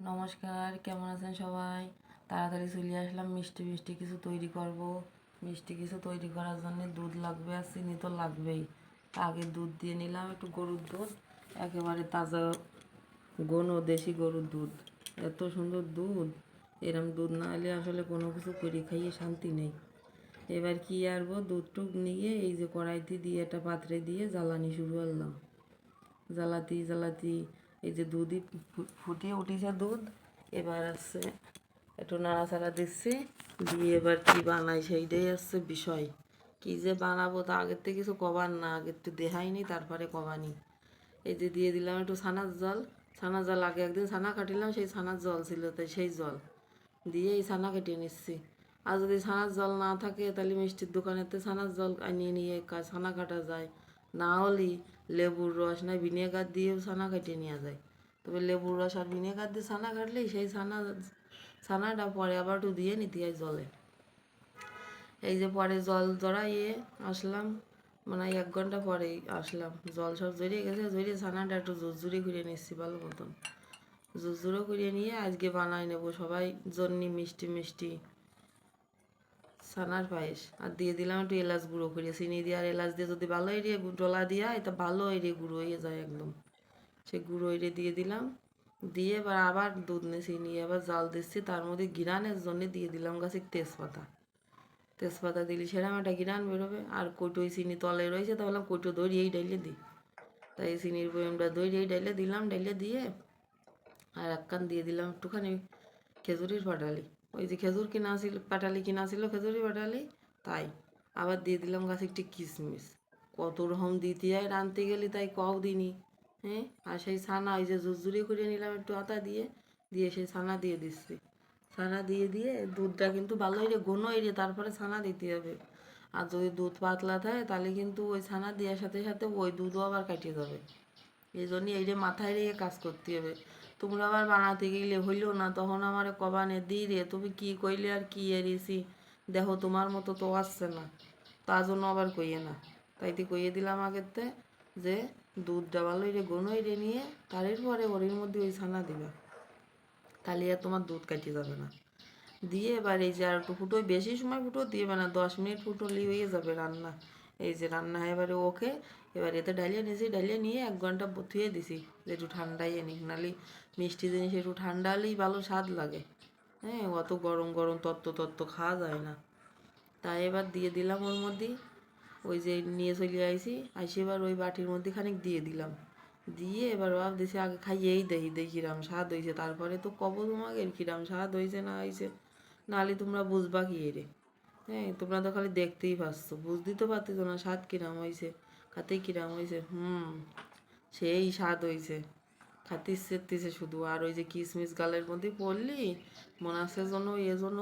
নমস্কার, কেমন আছেন সবাই? তাড়াতাড়ি চলে আসলাম। মিষ্টি মিষ্টি কিছু তৈরি করব। মিষ্টি কিছু তৈরি করার জন্য দুধ লাগবে আর চিনি তো লাগবেই। আগে দুধ দিয়ে নিলাম, একটু গরুর দুধ, একেবারে তাজা ঘন দেশি গরুর দুধ। এত সুন্দর দুধ, এরম দুধ না হলে আসলে কোনো কিছু করে খাইয়ে শান্তি নেই। এবার কি আরবো, দুধ টুক নিয়ে এই যে কড়াইতে দিয়ে একটা পাত্রে দিয়ে জ্বালানি শুরু করলাম। জ্বালাতি এই যে দুধই ফুটিয়ে উঠেছে দুধ। এবার আসছে একটু নাড়াচাড়া দিচ্ছি, দিয়ে এবার কি বানাই সেইটাই আসছে বিষয়। কি যে বানাবো তা আগের থেকে কিছু কবার না, আগের তো দেখাইনি, তারপরে কবানি। এই যে দিয়ে দিলাম একটু ছানার জল। ছানার জল আগে একদিন ছানা কাটিলাম, সেই ছানার জল ছিল, তাই সেই জল দিয়ে এই ছানা কেটে নিচ্ছি। আর যদি ছানার জল না থাকে তাহলে মিষ্টির দোকানেতে ছানার জল আনিয়ে নিয়ে ছানা কাটা যায়। না হলে লেবুর রস না ভিনেগার দিয়েও ছানা কেটে নেওয়া যায়। তবে লেবুর রস আর ভিনেগার দিয়ে ছানা কাটলেই সেই ছানাটা পরে আবার একটু দিয়ে নিতে হয় জলে। এই যে পরে জল জড়াইয়ে আসলাম, মানে 1 ঘন্টা পরেই আসলাম। জল সব জড়িয়ে গেছে, জড়িয়ে ছানাটা একটু জুড়ে ঘুরিয়ে নিচ্ছি ভালো মতন। জুড়ো করিয়ে নিয়ে আজকে বানাই নেব সবাই জন্য মিষ্টি মিষ্টি ছানার পায়েস। আর দিয়ে দিলাম একটু এলাচ গুঁড়ো করে, চিনি দিয়ে আর এলাচ দিয়ে যদি ভালো এরিয়ে ডলা দিয়া এটা ভালো এরিয়ে গুঁড়ো হয়ে যায় একদম। সে গুঁড়ো এরিয়ে দিয়ে দিলাম, দিয়ে এবার আবার দুধ নিয়েছি, নিয়ে আবার জাল দিচ্ছি। তার মধ্যে গিরানের জন্য দিয়ে দিলাম গাছে তেজপাতা। তেজপাতা দিলে সেরকম একটা গিরান বেরোবে। আর কৌটোই চিনি তলে রয়েছে, তা বললাম কৌটো দড়িয়েই ডাইলে দিই। তাই চিনির বয়মটা দড়িয়েই ডাইলে দিলাম। ডাইলে দিয়ে আর একখান দিয়ে দিলাম একটুখানি খেজুরির পাটালি। ওই যে খেজুর কিনা ছিল, পাটালি কিনা ছিল খেজুরি পাটালি, তাই। আবার দিয়ে দিলাম গাছে একটি কিশমিশ। কত রকম দিতে হয় রাঁধতে গেলে, তাই কও দিনই। হ্যাঁ, আর সেই ছানা ওই যে জুরজুরি করে নিলাম একটু আটা দিয়ে, দিয়ে সেই ছানা দিয়ে দিচ্ছি। ছানা দিয়ে দিয়ে দুধটা কিন্তু ভালো হইলে ঘন হইলে তারপরে ছানা দিতে হবে। আর যদি দুধ পাতলা থাকে তাহলে কিন্তু ওই ছানা দেওয়ার সাথে সাথে ওই দুধও আবার কাটিয়ে যাবে। এই জন্যই এই যে মাথায় রেখে কাজ করতে হবে। তোমরা আবার বানাতে গেলে হইলো না, তখন আমার কবানে দিই রে তুমি কি কইলে আর কি এরিয়েছি, দেখো তোমার মতো তো আসছে না, তার জন্য আবার কইয়ে না। তাইতে কইয়ে দিলাম আগেরতে যে দুধটা ভালো রে ঘন রে নিয়ে তারের পরে ওর মধ্যে ওই ছানা দিবা, তাহলে আর তোমার দুধ কাটিয়ে যাবে না। দিয়ে এবার এই যে আর একটু ফুটো, বেশি সময় ফুটো দিয়ে না, 10 মিনিট ফুটোলেই হয়ে যাবে রান্না। এই যে রান্না এবারে ওকে, এবার এতে ডালিয়ে নিয়েছি, ডালিয়ে নিয়ে 1 ঘন্টা থুয়ে দিছি যে একটু ঠান্ডাই নিক, নাহলে মিষ্টি জিনিস একটু ঠান্ডা হলেই ভালো স্বাদ লাগে। হ্যাঁ, অত গরম গরম তত্ত্ব খাওয়া যায় না। তাই এবার দিয়ে দিলাম ওর মধ্যে, ওই যে নিয়ে চলে আইছি, আইসি এবার ওই বাটির মধ্যে খানিক দিয়ে দিলাম। দিয়ে এবার ভাব দিছি আগে খাইয়েই দেখি কিরাম স্বাদ হয়েছে, তারপরে তো কব তোমাকে কিরাম স্বাদ হয়েছে না হয়েছে। নাহলে তোমরা বুঝবা কি রে? হ্যাঁ, তোমরা তো খালি দেখতেই পাচ্ছ, বুঝতেই তো পারতেছো না স্বাদ কিরাম হয়েছে, খাতে কিরাম হয়েছে। সেই স্বাদ হয়েছে, খাতে ইচ্ছে শুধু। আর ওই যে কিশমিশ গালের মধ্যে পড়লি, মনে আছে যেন এ যেন